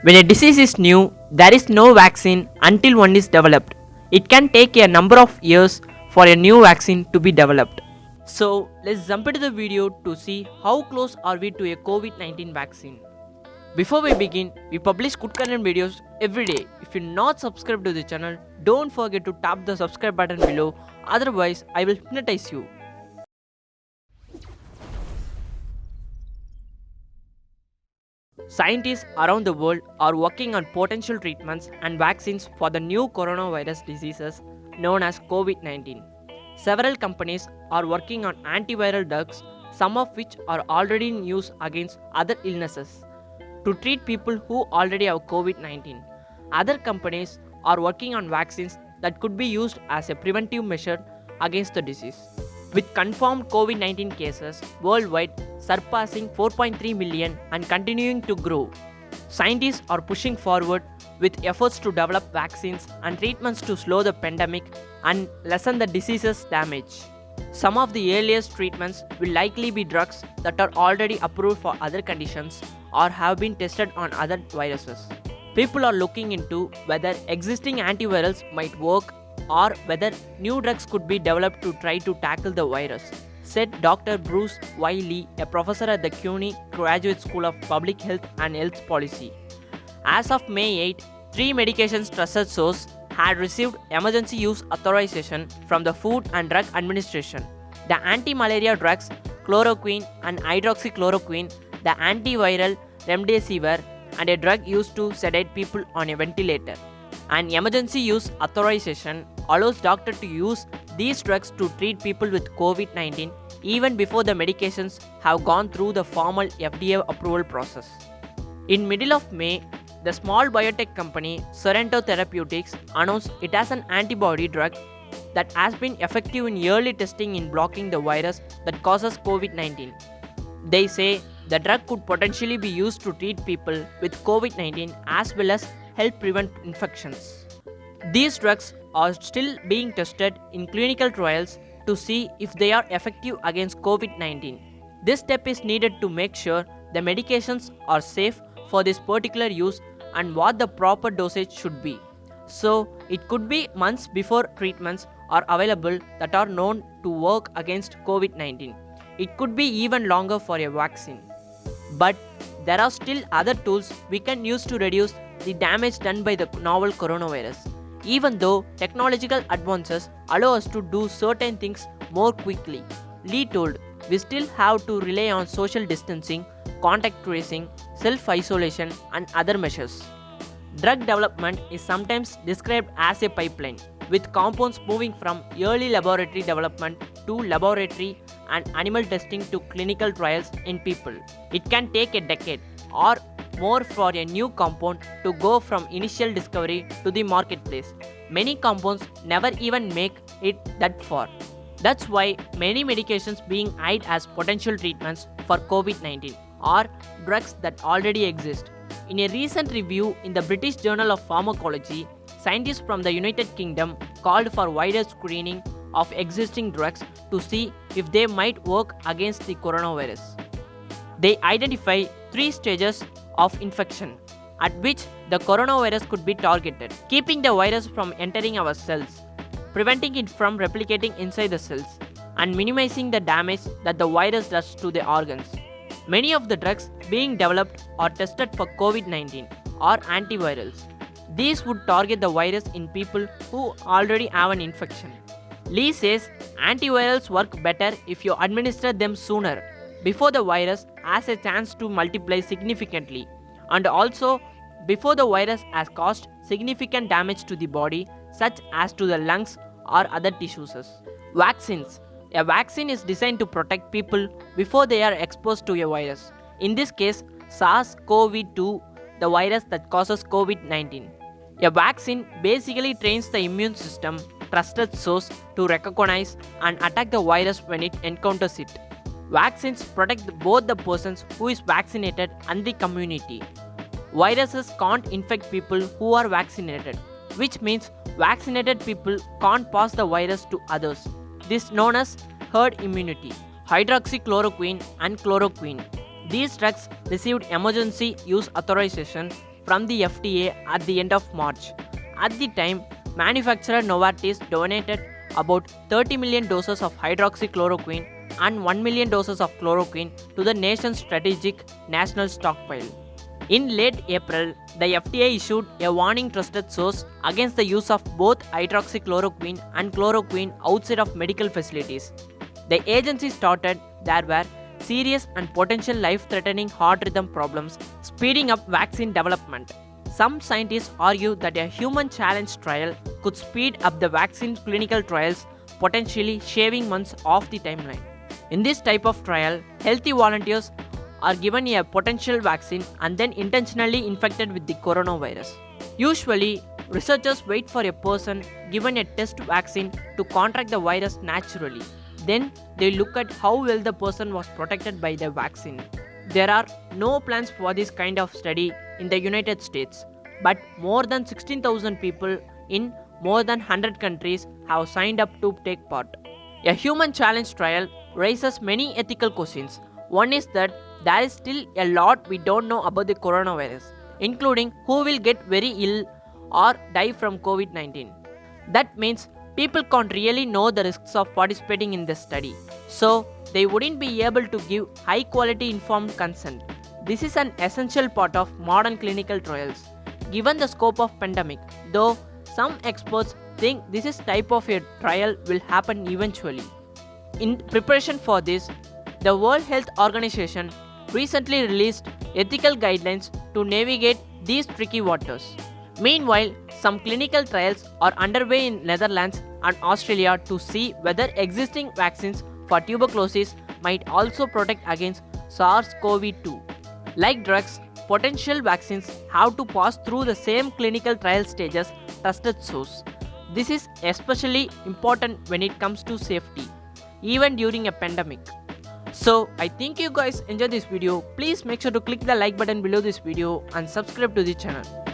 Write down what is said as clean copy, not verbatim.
When a disease is new, there is no vaccine until one is developed. It can take a number of years for a new vaccine to be developed. So, let's jump into the video to see how close are we to a COVID 19 vaccine. Before we begin, we publish good content videos every day. If you're not subscribed to the channel, don't forget to tap the subscribe button below, otherwise, I will hypnotize you. Scientists around the world are working on potential treatments and vaccines for the new coronavirus diseases known as COVID 19. Several companies are working on antiviral drugs, some of which are already in use against other illnesses, to treat people who already have COVID 19. Other companies are working on vaccines that could be used as a preventive measure against the disease. With confirmed COVID 19 cases worldwide surpassing 4.3 million and continuing to grow, scientists are pushing forward with efforts to develop vaccines and treatments to slow the pandemic and lessen the disease's damage. Some of the earliest treatments will likely be drugs that are already approved for other conditions or have been tested on other viruses. People are looking into whether existing antivirals might work or whether new drugs could be developed to try to tackle the virus, said Dr. Bruce Wiley, a professor at the CUNY Graduate School of Public Health and Health Policy. As of May 8, three medications trusted sources had received emergency use authorization from the Food and Drug Administration. The anti-malaria drugs chloroquine and hydroxychloroquine, the antiviral remdesivir, and a drug used to sedate people on a ventilator. An emergency use authorization allows doctors to use these drugs to treat people with COVID 19 even before the medications have gone through the formal FDA approval process. In middle of May, the small biotech company Sorrento Therapeutics announced it has an antibody drug that has been effective in early testing in blocking the virus that causes COVID 19. They say the drug could potentially be used to treat people with COVID 19 as well as help prevent infections. These drugs are still being tested in clinical trials to see if they are effective against COVID 19. This step is needed to make sure the medications are safe for this particular use and what the proper dosage should be. So, it could be months before treatments are available that are known to work against COVID 19. It could be even longer for a vaccine. But there are still other tools we can use to reduce the damage done by the novel coronavirus. Even though technological advances allow us to do certain things more quickly, Lee told, we still have to rely on social distancing, contact tracing, self-isolation, and other measures. Drug development is sometimes described as a pipeline, with compounds moving from early laboratory development to laboratory and animal testing to clinical trials in people. It can take a decade or more for a new compound to go from initial discovery to the marketplace. Many compounds never even make it that far. That's why many medications being eyed as potential treatments for COVID 19 are drugs that already exist. In a recent review in the British Journal of Pharmacology, scientists from the United Kingdom called for wider screening of existing drugs to see if they might work against the coronavirus. They identify three stages of infection at which the coronavirus could be targeted: keeping the virus from entering our cells, preventing it from replicating inside the cells, and minimizing the damage that the virus does to the organs. Many of the drugs being developed or tested for COVID 19 are antivirals. These would target the virus in people who already have an infection. Lee says antivirals work better if you administer them sooner, before the virus has a chance to multiply significantly, and also before the virus has caused significant damage to the body, such as to the lungs or other tissues. Vaccines. A vaccine is designed to protect people before they are exposed to a virus. In this case, SARS-CoV-2, the virus that causes COVID 19. A vaccine basically trains the immune system, trusted source, to recognize and attack the virus when it encounters it. Vaccines protect both the persons who is vaccinated and the community. Viruses can't infect people who are vaccinated, which means vaccinated people can't pass the virus to others. This is known as herd immunity. Hydroxychloroquine and chloroquine. These drugs received emergency use authorization from the FDA at the end of March. At the time, manufacturer Novartis donated about 30 million doses of hydroxychloroquine and 1 million doses of chloroquine to the nation's strategic national stockpile. In late April, the FDA issued a warning trusted source against the use of both hydroxychloroquine and chloroquine outside of medical facilities. The agency stated there were serious and potential life-threatening heart rhythm problems, speeding up vaccine development. Some scientists argue that a human challenge trial could speed up the vaccine clinical trials, potentially shaving months off the timeline. In this type of trial, healthy volunteers are given a potential vaccine and then intentionally infected with the coronavirus. Usually, researchers wait for a person given a test vaccine to contract the virus naturally. Then they look at how well the person was protected by the vaccine. There are no plans for this kind of study in the United States, but more than 16,000 people in more than 100 countries have signed up to take part. A human challenge trial raises many ethical questions. One is that there is still a lot we don't know about the coronavirus, including who will get very ill or die from COVID-19. That means people can't really know the risks of participating in this study, so they wouldn't be able to give high quality informed consent. This is an essential part of modern clinical trials. Given the scope of pandemic, though some experts think this type of a trial will happen eventually. In preparation for this, the World Health Organization recently released ethical guidelines to navigate these tricky waters. Meanwhile, some clinical trials are underway in Netherlands and Australia to see whether existing vaccines for tuberculosis might also protect against SARS-CoV-2. Like drugs, potential vaccines have to pass through the same clinical trial stages trusted source. This is especially important when it comes to safety, even during a pandemic. So I think you guys enjoyed this video. Please make sure to click the like button below this video and subscribe to the channel.